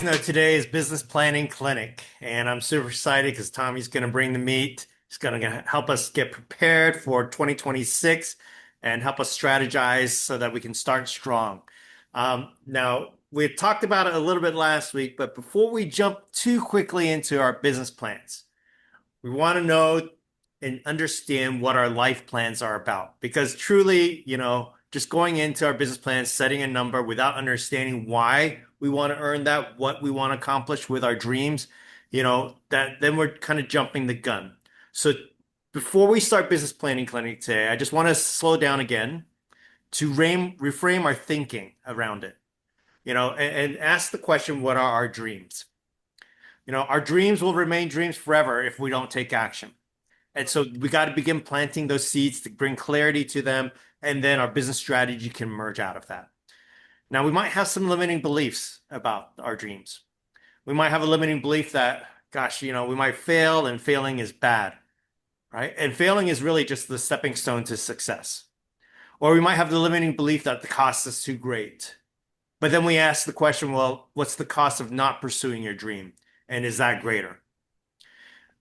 know, today is Business Planning Clinic, and I'm super excited because Tommy's going to bring the meat. He's going to help us get prepared for 2026 and help us strategize so that we can start strong. Now, we talked about it a little bit last week, but before we jump too quickly into our business plans, we want to know and understand what our life plans are about. Because truly, just going into our business plans, setting a number without understanding why we want to earn that, what we want to accomplish with our dreams, that then we're kind of jumping the gun. So before we start business planning clinic today, I just want to slow down again to reframe our thinking around it, and ask the question, what are our dreams? Our dreams will remain dreams forever if we don't take action. And so we got to begin planting those seeds to bring clarity to them, and then our business strategy can emerge out of that. Now, we might have some limiting beliefs about our dreams. We might have a limiting belief that, gosh, we might fail and failing is bad, right? And failing is really just the stepping stone to success. Or we might have the limiting belief that the cost is too great. But then we ask the question, well, what's the cost of not pursuing your dream? And is that greater?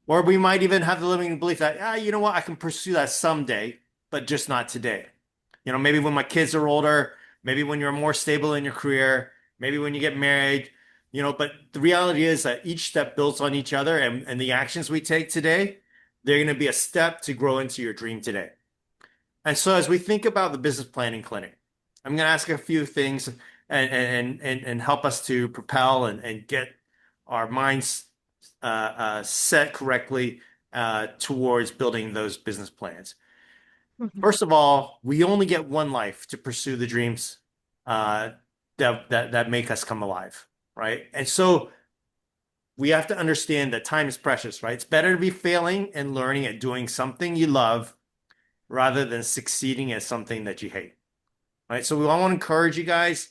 Or we might even have the limiting belief that, you know what, I can pursue that someday, but just not today. Maybe when my kids are older, maybe when you're more stable in your career, maybe when you get married, but the reality is that each step builds on each other, and the actions we take today, they're going to be a step to grow into your dream today. And so as we think about the business planning clinic, I'm going to ask a few things and help us to propel and get our minds set correctly towards building those business plans. Mhm. First of all, we only get one life to pursue the dreams that make us come alive, right? And so we have to understand that time is precious, right? It's better to be failing and learning at doing something you love rather than succeeding at something that you hate, right? So we all want to encourage you guys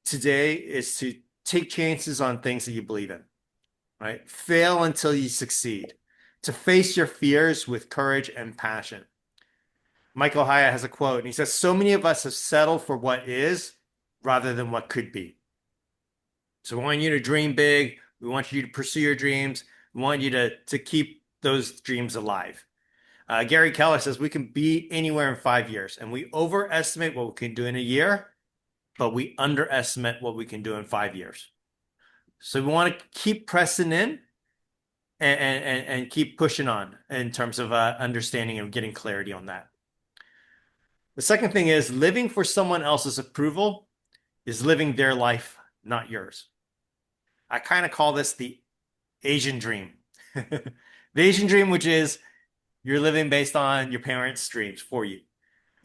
today is to take chances on things that you believe in, right? Fail until you succeed, to face your fears with courage and passion. Michael Hyatt has a quote, and he says, so many of us have settled for what is rather than what could be. So we want you to dream big. We want you to pursue your dreams. We want you to keep those dreams alive. Gary Keller says we can be anywhere in 5 years, and we overestimate what we can do in a year, but we underestimate what we can do in 5 years. So we want to keep pressing in and keep pushing on in terms of understanding and getting clarity on that. The second thing is living for someone else's approval is living their life, not yours. I kind of call this the Asian dream. The Asian dream, which is you're living based on your parents' dreams for you.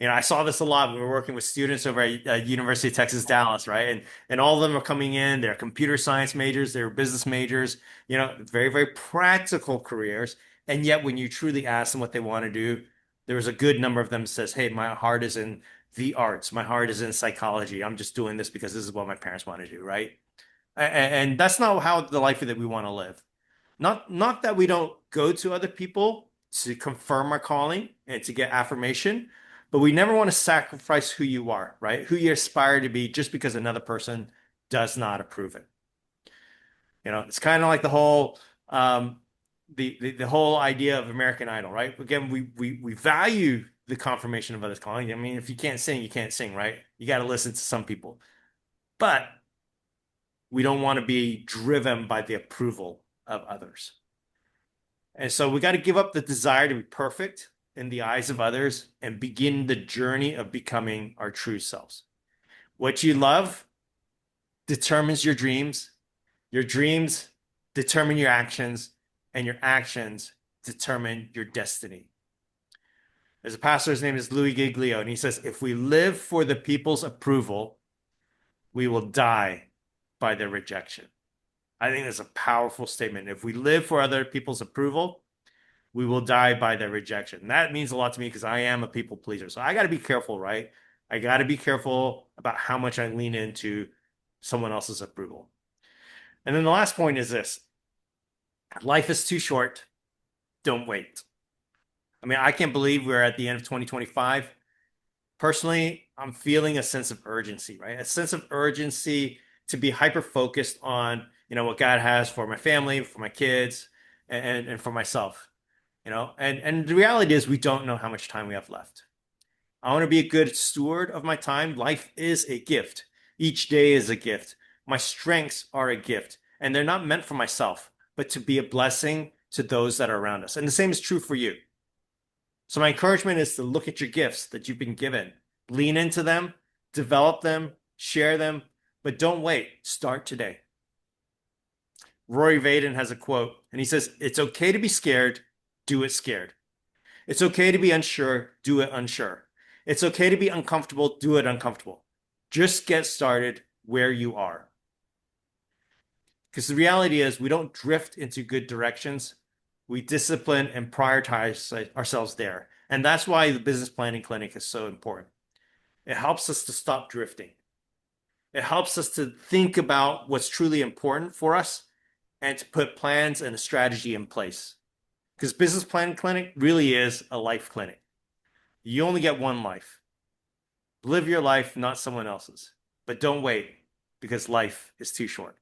I saw this a lot when we were working with students over at University of Texas, Dallas, right? And all of them are coming in. They're computer science majors, they're business majors, very, very practical careers. And yet, when you truly ask them what they want to do, there was a good number of them says, "Hey, my heart is in the arts. My heart is in psychology. I'm just doing this because this is what my parents want to do," right? And that's not how the life that we want to live. Not that we don't go to other people to confirm our calling and to get affirmation, but we never want to sacrifice who you are, right? Who you aspire to be just because another person does not approve it. It's kind of like the whole the whole idea of American Idol, right? Again, we value the confirmation of others calling. I mean, if you can't sing, you can't sing, right? You got to listen to some people, but we don't want to be driven by the approval of others. And so we got to give up the desire to be perfect in the eyes of others and begin the journey of becoming our true selves. What you love determines your dreams determine your actions, and your actions determine your destiny. There's a pastor, his name is Louis Giglio, and he says, if we live for the people's approval, we will die by their rejection. I think that's a powerful statement. If we live for other people's approval, we will die by their rejection. That means a lot to me because I am a people pleaser. So I got to be careful, right? I got to be careful about how much I lean into someone else's approval. And then the last point is this: life is too short. Don't wait. I mean, I can't believe we're at the end of 2025. Personally, I'm feeling a sense of urgency, right? A sense of urgency to be hyper focused on, what God has for my family, for my kids, and for myself, and the reality is we don't know how much time we have left. I want to be a good steward of my time. Life is a gift. Each day is a gift. My strengths are a gift, and they're not meant for myself, but to be a blessing to those that are around us. And the same is true for you. So my encouragement is to look at your gifts that you've been given, lean into them, develop them, share them, but don't wait. Start today. Rory Vaden has a quote, and he says, "It's okay to be scared. Do it scared. It's okay to be unsure. Do it unsure. It's okay to be uncomfortable. Do it uncomfortable. Just get started where you are." Because the reality is we don't drift into good directions. We discipline and prioritize ourselves there. And that's why the business planning clinic is so important. It helps us to stop drifting. It helps us to think about what's truly important for us and to put plans and a strategy in place. Because business planning clinic really is a life clinic. You only get one life. Live your life, not someone else's. But don't wait, because life is too short.